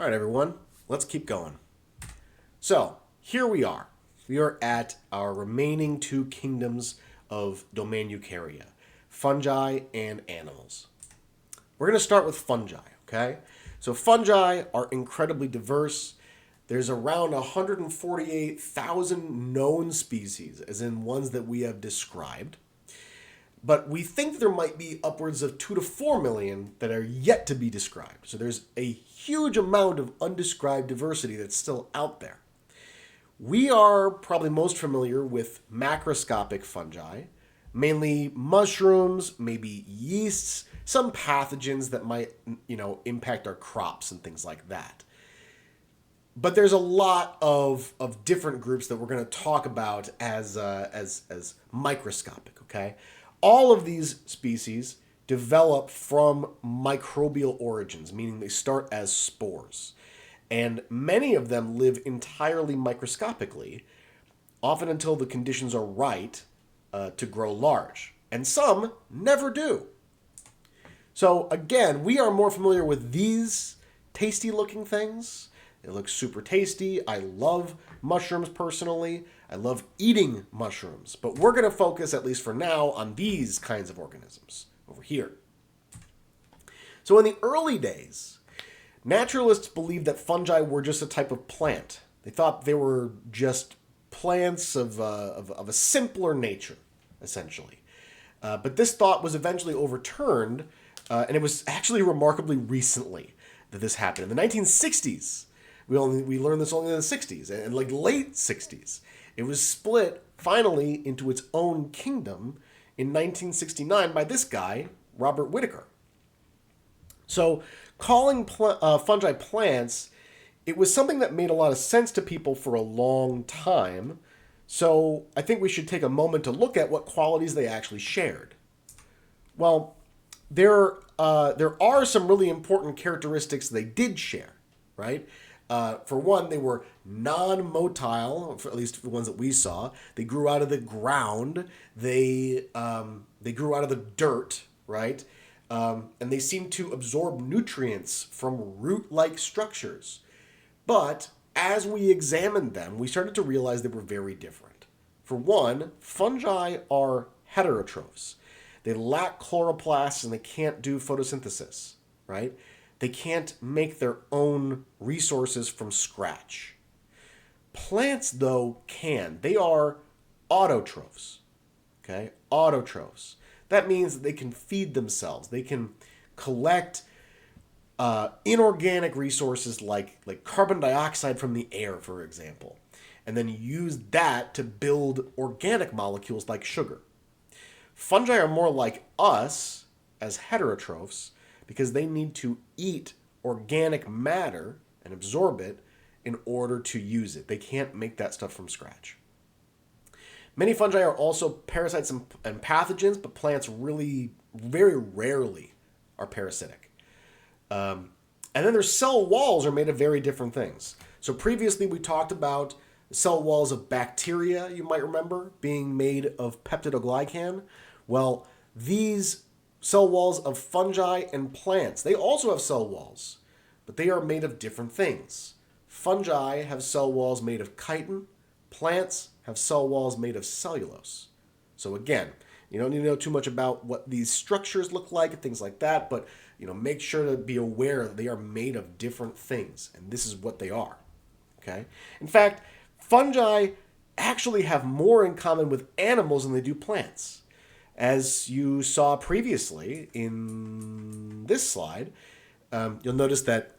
All right, everyone, let's keep going. So, here we are. We are at our remaining two kingdoms of domain Eukarya, fungi and animals. We're going to start with fungi, okay? So, fungi are incredibly diverse. There's around 148,000 known species, as in ones that we have described. But we think there might be upwards of 2 to 4 million that are yet to be described. So there's a huge amount of undescribed diversity that's still out there. We are probably most familiar with macroscopic fungi, mainly mushrooms, maybe yeasts, some pathogens that might, impact our crops and things like that. But there's a lot of different groups that we're going to talk about as microscopic, okay? All of these species develop from microbial origins, meaning they start as spores. And many of them live entirely microscopically, often until the conditions are right to grow large. And some never do. So again, we are more familiar with these tasty looking things. They look super tasty. I love mushrooms personally. I love eating mushrooms. But we're going to focus, at least for now, on these kinds of organisms over here. So in the early days, naturalists believed that fungi were just a type of plant. They thought they were just plants of a simpler nature, essentially. But this thought was eventually overturned, and it was actually remarkably recently that this happened. In the 1960s, we learned this only in the 60s, and like late 60s. It was split finally into its own kingdom in 1969 by this guy, Robert Whitaker. So calling fungi plants, it was something that made a lot of sense to people for a long time. So I think we should take a moment to look at what qualities they actually shared. Well, there are some really important characteristics they did share, right? For one, they were non-motile, at least for the ones that we saw. They grew out of the ground. They grew out of the dirt, right? And they seemed to absorb nutrients from root-like structures. But as we examined them, we started to realize they were very different. For one, fungi are heterotrophs. They lack chloroplasts and they can't do photosynthesis, right? They can't make their own resources from scratch. Plants, though, can. They are autotrophs. Okay? Autotrophs. That means that they can feed themselves. They can collect inorganic resources like carbon dioxide from the air, for example, and then use that to build organic molecules like sugar. Fungi are more like us as heterotrophs, because they need to eat organic matter and absorb it in order to use it. They can't make that stuff from scratch. Many fungi are also parasites and pathogens, but plants really, very rarely are parasitic. And then their cell walls are made of very different things. So previously we talked about cell walls of bacteria, you might remember, being made of peptidoglycan. Well, these cell walls of fungi and plants, they also have cell walls, but they are made of different things. Fungi have cell walls made of chitin. Plants have cell walls made of cellulose. So again, you don't need to know too much about what these structures look like and things like that, but make sure to be aware that they are made of different things, and this is what they are. Okay? In fact, fungi actually have more in common with animals than they do plants. As you saw previously in this slide, you'll notice that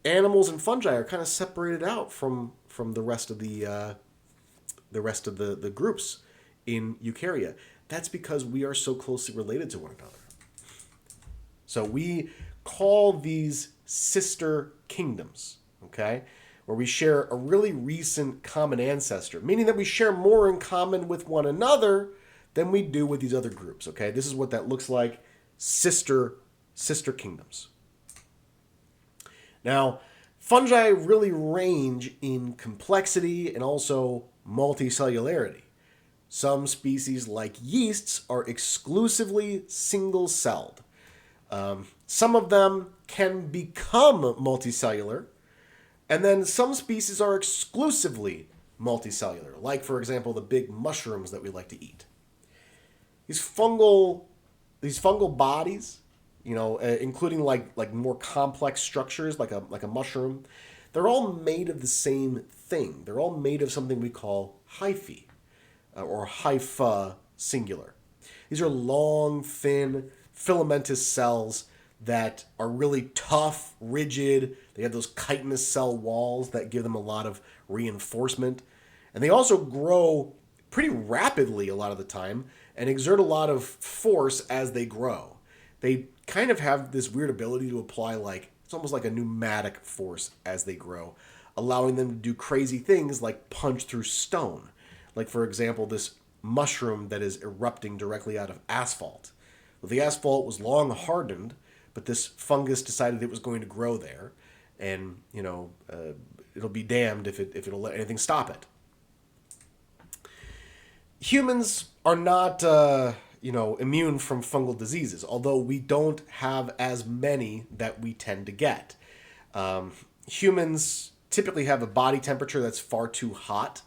animals and fungi are kind of separated out from the rest of the groups in Eukarya. That's because we are so closely related to one another. So we call these sister kingdoms, okay, where we share a really recent common ancestor, meaning that we share more in common with one another than we do with these other groups, okay? This is what that looks like, sister kingdoms. Now, fungi really range in complexity and also multicellularity. Some species, like yeasts, are exclusively single-celled. Some of them can become multicellular, And then some species are exclusively multicellular, like, for example, the big mushrooms that we like to eat. These fungal, these fungal bodies, including like more complex structures, like a mushroom, they're all made of the same thing. They're all made of something we call hyphae, or hypha singular. These are long, thin, filamentous cells that are really tough, rigid. They have those chitinous cell walls that give them a lot of reinforcement. And they also grow pretty rapidly a lot of the time and exert a lot of force as they grow. They kind of have this weird ability to apply, like, it's almost like a pneumatic force as they grow, allowing them to do crazy things like punch through stone. Like, for example, this mushroom that is erupting directly out of asphalt. Well, the asphalt was long hardened, but this fungus decided it was going to grow there, and it'll be damned if it'll let anything stop it. Humans are not immune from fungal diseases, although we don't have as many that we tend to get. Humans typically have a body temperature that's far too hot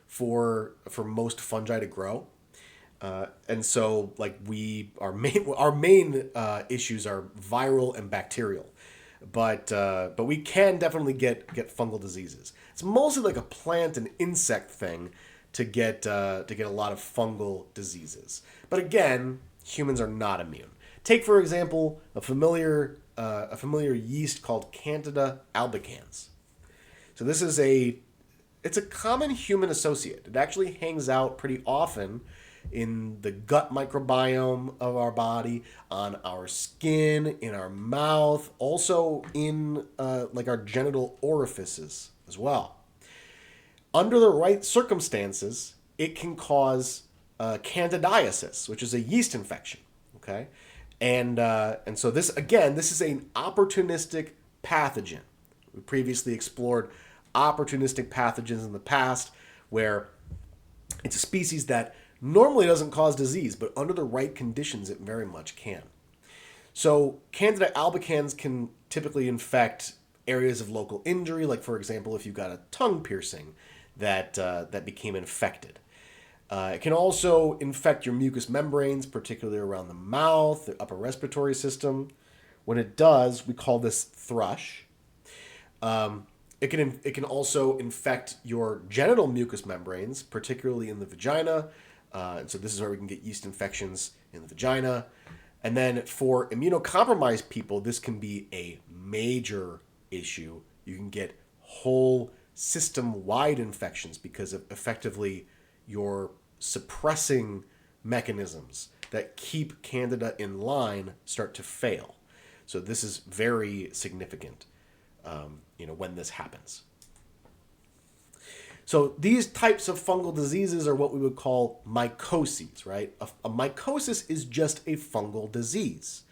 for most fungi to grow. And so, like, our main issues are viral and bacterial, but we can definitely get fungal diseases. It's mostly like a plant and insect thing to get a lot of fungal diseases. But again, humans are not immune. Take, for example, a familiar yeast called Candida albicans. So this is it's a common human associate. It actually hangs out pretty often in the gut microbiome of our body, on our skin, in our mouth, also in like our genital orifices as well. Under the right circumstances, it can cause candidiasis, which is a yeast infection. Okay, and so this is an opportunistic pathogen. We previously explored opportunistic pathogens in the past, where it's a species that normally doesn't cause disease, but under the right conditions, it very much can. So Candida albicans can typically infect areas of local injury, like, for example, if you've got a tongue piercing that became infected. It can also infect your mucous membranes, particularly around the mouth, the upper respiratory system. When it does, we call this thrush. It can also infect your genital mucous membranes, particularly in the vagina. And so this is where we can get yeast infections in the vagina. And then for immunocompromised people, this can be a major issue. You can get whole system-wide infections because of effectively your suppressing mechanisms that keep Candida in line start to fail. So this is very significant, when this happens. So these types of fungal diseases are what we would call mycoses, right? A mycosis is just a fungal disease.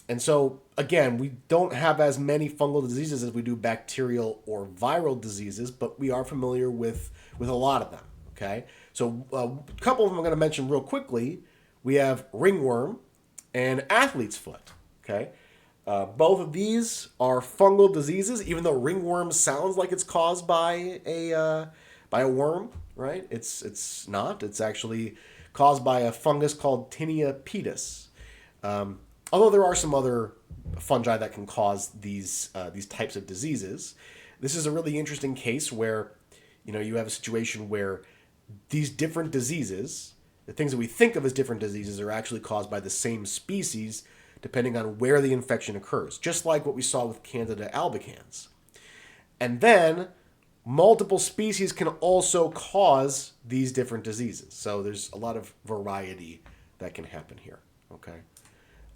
And so, again, we don't have as many fungal diseases as we do bacterial or viral diseases, but we are familiar with a lot of them, okay? So a couple of them I'm going to mention real quickly. We have ringworm and athlete's foot, okay? Both of these are fungal diseases, even though ringworm sounds like it's caused by a worm, right? It's not. It's actually caused by a fungus called Tinea pedis. Although there are some other fungi that can cause these types of diseases. This is a really interesting case where you have a situation where these different diseases, the things that we think of as different diseases, are actually caused by the same species, depending on where the infection occurs, just like what we saw with Candida albicans. And then multiple species can also cause these different diseases. So there's a lot of variety that can happen here, okay?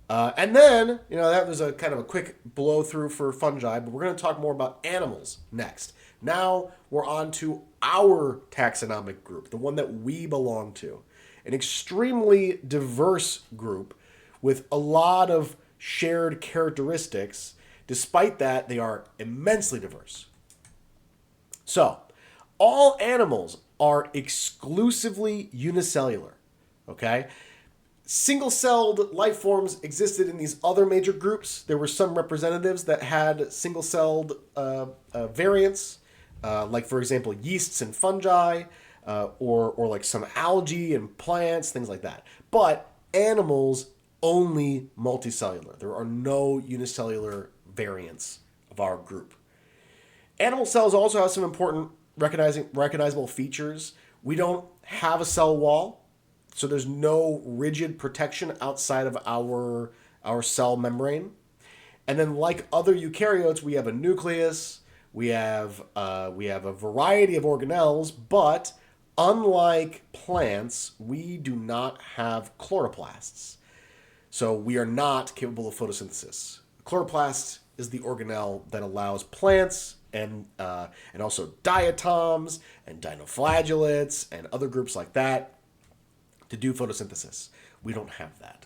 And then, that was a kind of a quick blow through for fungi, but we're going to talk more about animals next. Now we're on to our taxonomic group, the one that we belong to, an extremely diverse group with a lot of shared characteristics. Despite that, they are immensely diverse. So, all animals are exclusively unicellular, okay? Single-celled life forms existed in these other major groups. There were some representatives that had single-celled variants, like, for example, yeasts and fungi, or like some algae and plants, things like that. But animals only multicellular. There are no unicellular variants of our group. Animal cells also have some important recognizable features. We don't have a cell wall, so there's no rigid protection outside of our cell membrane. And then, like other eukaryotes, we have a nucleus. We have a variety of organelles, but unlike plants, we do not have chloroplasts. So we are not capable of photosynthesis. Chloroplast is the organelle that allows plants and also diatoms and dinoflagellates and other groups like that to do photosynthesis. We don't have that.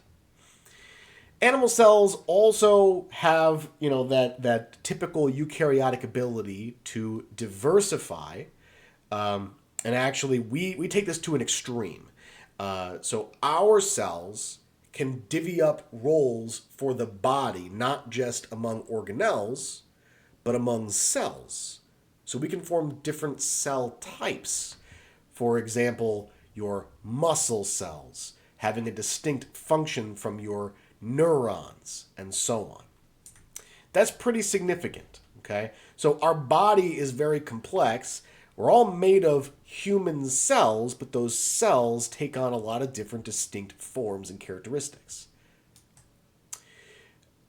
Animal cells also have, that typical eukaryotic ability to diversify, and actually we take this to an extreme. So our cells can divvy up roles for the body, not just among organelles, but among cells. So we can form different cell types. For example, your muscle cells having a distinct function from your neurons, and so on. That's pretty significant, okay? So our body is very complex. We're all made of human cells, but those cells take on a lot of different distinct forms and characteristics.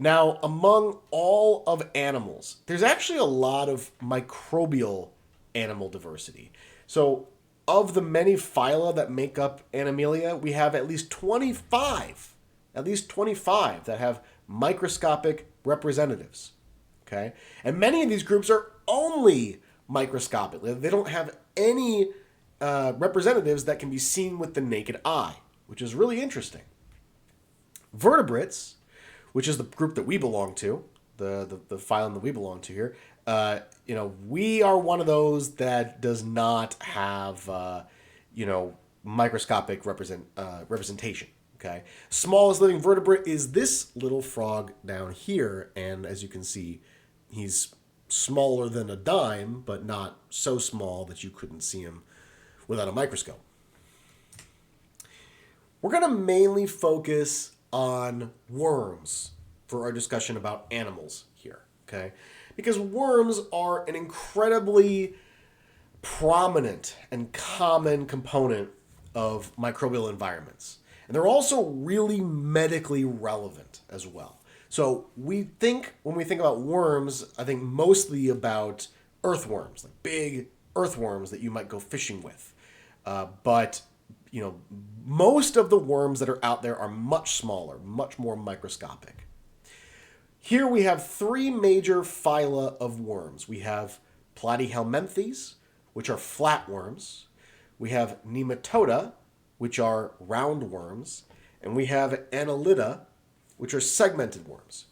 Now, among all of animals, there's actually a lot of microbial animal diversity. So, of the many phyla that make up Animalia, we have at least 25 that have microscopic representatives, okay? And many of these groups are only microscopic. They don't have any representatives that can be seen with the naked eye, which is really interesting. Vertebrates, which is the group that we belong to, the phylum that we belong to here, we are one of those that does not have, microscopic representation. Okay, smallest living vertebrate is this little frog down here, and as you can see, he's smaller than a dime, but not so small that you couldn't see him without a microscope. We're going to mainly focus on worms for our discussion about animals here, okay? Because worms are an incredibly prominent and common component of microbial environments. And they're also really medically relevant as well. So when we think about worms, I think mostly about earthworms, like big earthworms that you might go fishing with. But most of the worms that are out there are much smaller, much more microscopic. Here we have three major phyla of worms. We have Platyhelminthes, which are flatworms. We have Nematoda, which are roundworms, and we have Annelida, which are segmented worms.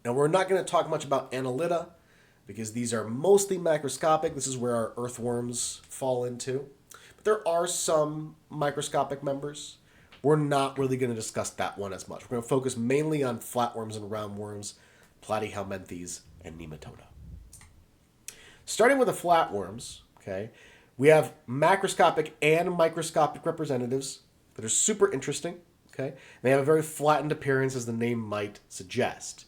Now, we're not going to talk much about Annelida because these are mostly macroscopic. This is where our earthworms fall into. But there are some microscopic members. We're not really going to discuss that one as much. We're going to focus mainly on flatworms and roundworms, Platyhelminthes, and Nematoda. Starting with the flatworms, okay, we have macroscopic and microscopic representatives that are super interesting. Okay, they have a very flattened appearance, as the name might suggest.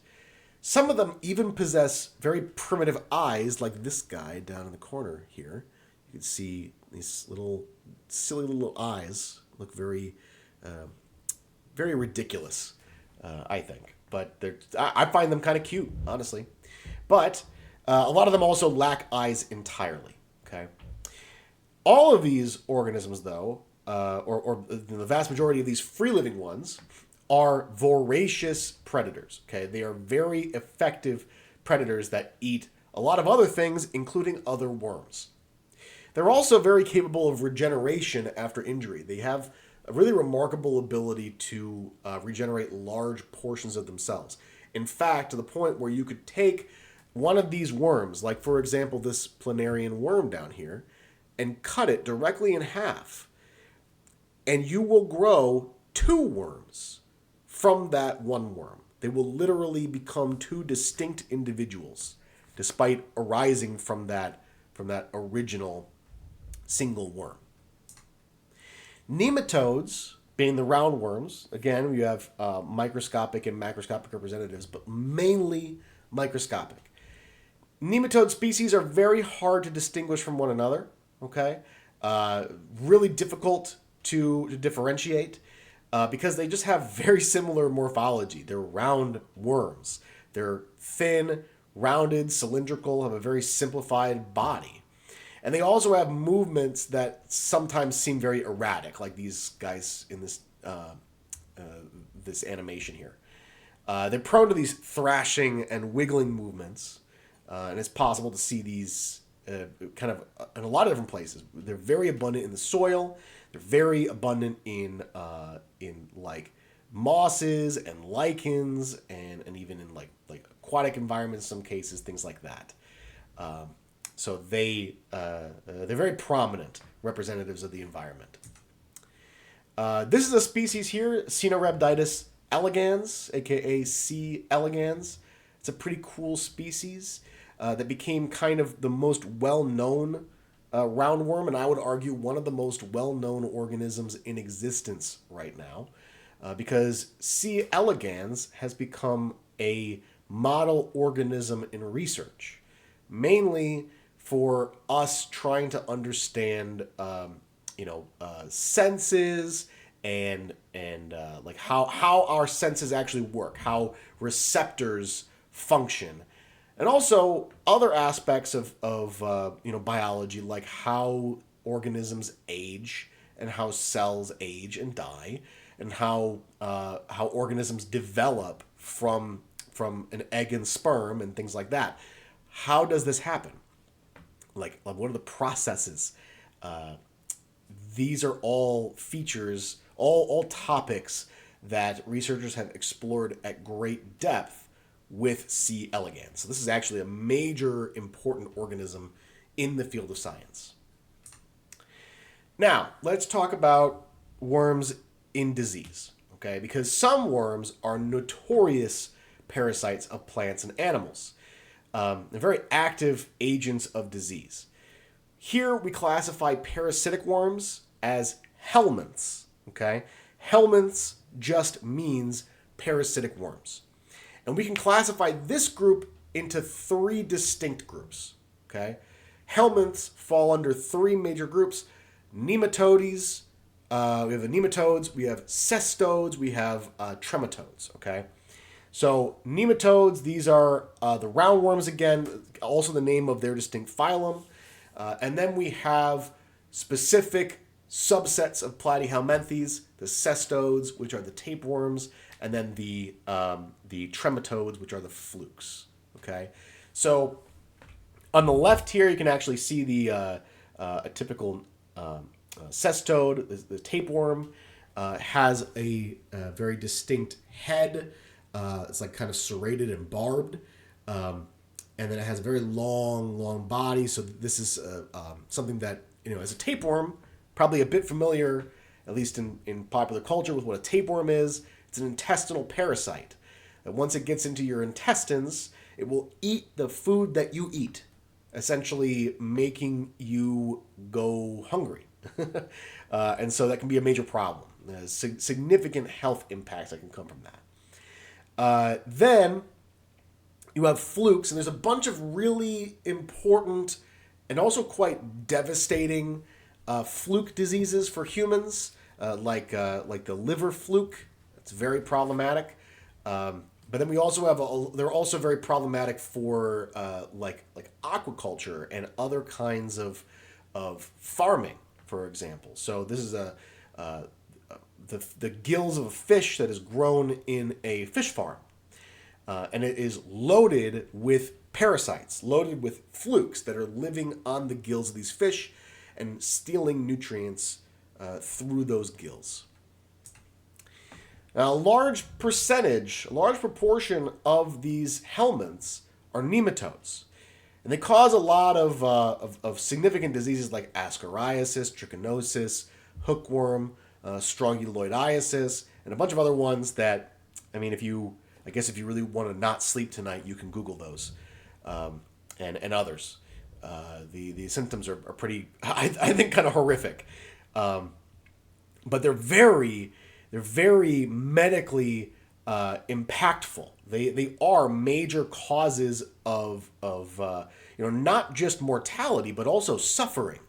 Some of them even possess very primitive eyes, like this guy down in the corner here. You can see these little silly little eyes look very, very ridiculous, I think. But I find them kind of cute, honestly. But a lot of them also lack eyes entirely. Okay. All of these organisms, though, or the vast majority of these free-living ones, are voracious predators. Okay, they are very effective predators that eat a lot of other things, including other worms. They're also very capable of regeneration after injury. They have a really remarkable ability to regenerate large portions of themselves. In fact, to the point where you could take one of these worms, like for example this planarian worm down here, and cut it directly in half, and you will grow two worms from that one worm. They will literally become two distinct individuals, despite arising from that original single worm. Nematodes, being the roundworms, again, we have microscopic and macroscopic representatives, but mainly microscopic. Nematode species are very hard to distinguish from one another, okay? Really difficult to differentiate because they just have very similar morphology. They're round worms. They're thin, rounded, cylindrical, have a very simplified body. And they also have movements that sometimes seem very erratic, like these guys in this animation here. They're prone to these thrashing and wiggling movements, and it's possible to see these kind of in a lot of different places. They're very abundant in the soil. They're very abundant in like mosses and lichens, and even in like aquatic environments in some cases, things like that. So they're very prominent representatives of the environment. This is a species here, Caenorhabditis elegans, aka C. elegans. It's a pretty cool species that became kind of the most well-known roundworm, and I would argue one of the most well-known organisms in existence right now, because C. elegans has become a model organism in research, mainly for us trying to understand, senses and like how our senses actually work, how receptors function, and also other aspects of biology, like how organisms age and how cells age and die, and how organisms develop from an egg and sperm and things like that. How does this happen? Like what are the processes? These are all features, all topics that researchers have explored at great depth with C. elegans. So this is actually a major important organism in the field of science. Now, let's talk about worms in disease, okay? Because some worms are notorious parasites of plants and animals. They're very active agents of disease. Here we classify parasitic worms as helminths, okay? Helminths just means parasitic worms. And we can classify this group into three distinct groups, okay? Helminths fall under three major groups. Nematodes, we have the nematodes, we have cestodes, we have trematodes, okay? So nematodes, these are the roundworms again, also the name of their distinct phylum. And then we have specific subsets of platyhelminthes, the cestodes, which are the tapeworms, and then the trematodes, which are the flukes. Okay, so on the left here, you can actually see the a typical cestode. The tapeworm has a very distinct head. It's like kind of serrated and barbed. And then it has a very long body. So this is something that, as a tapeworm, probably a bit familiar, at least in popular culture, with what a tapeworm is. It's an intestinal parasite. That once it gets into your intestines, it will eat the food that you eat, essentially making you go hungry. And so that can be a major problem. There's significant health impacts that can come from that. Then you have flukes, and there's a bunch of really important and also quite devastating fluke diseases for humans, like the liver fluke. It's very problematic. But then we also have they're also very problematic for like aquaculture and other kinds of farming, for example. So this is the gills of a fish that is grown in a fish farm. And it is loaded with parasites, loaded with flukes that are living on the gills of these fish and stealing nutrients through those gills. Now, a large proportion of these helminths are nematodes. And they cause a lot of significant diseases like ascariasis, trichinosis, hookworm, strongyloidiasis, and a bunch of other ones that, I mean, I guess if you really want to not sleep tonight, you can Google those, and others. The symptoms are pretty, I think, kind of horrific, but they're very medically impactful. They are major causes of not just mortality but also suffering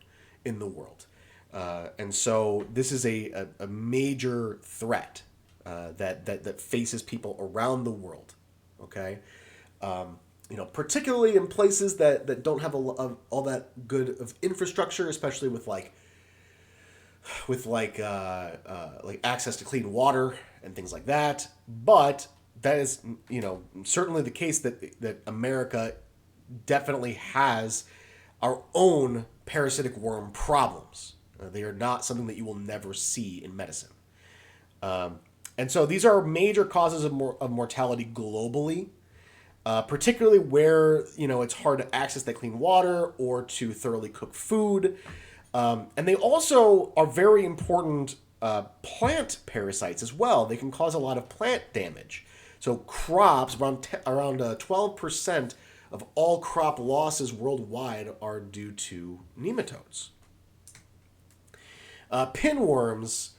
in the world, and so this is a major threat that faces people around the world. Okay, particularly in places that don't have all that good of infrastructure, especially with access to clean water and things like that. But that is certainly the case that America definitely has our own parasitic worm problems. They are not something that you will never see in medicine. And so these are major causes of mortality globally, particularly where it's hard to access that clean water or to thoroughly cook food. And they also are very important plant parasites as well. They can cause a lot of plant damage. So crops, around 12% of all crop losses worldwide are due to nematodes. Pinworms,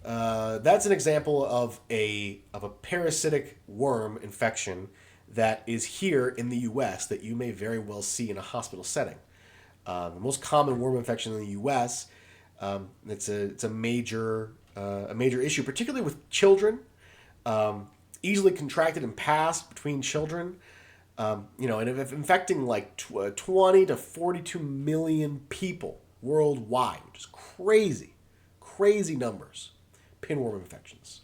that's an example of a parasitic worm infection that is here in the U.S. that you may very well see in a hospital setting. The most common worm infection in the U.S. It's a major issue, particularly with children. Easily contracted and passed between children. And if infecting like 20 to 42 million people worldwide, which is crazy numbers. Pinworm infections.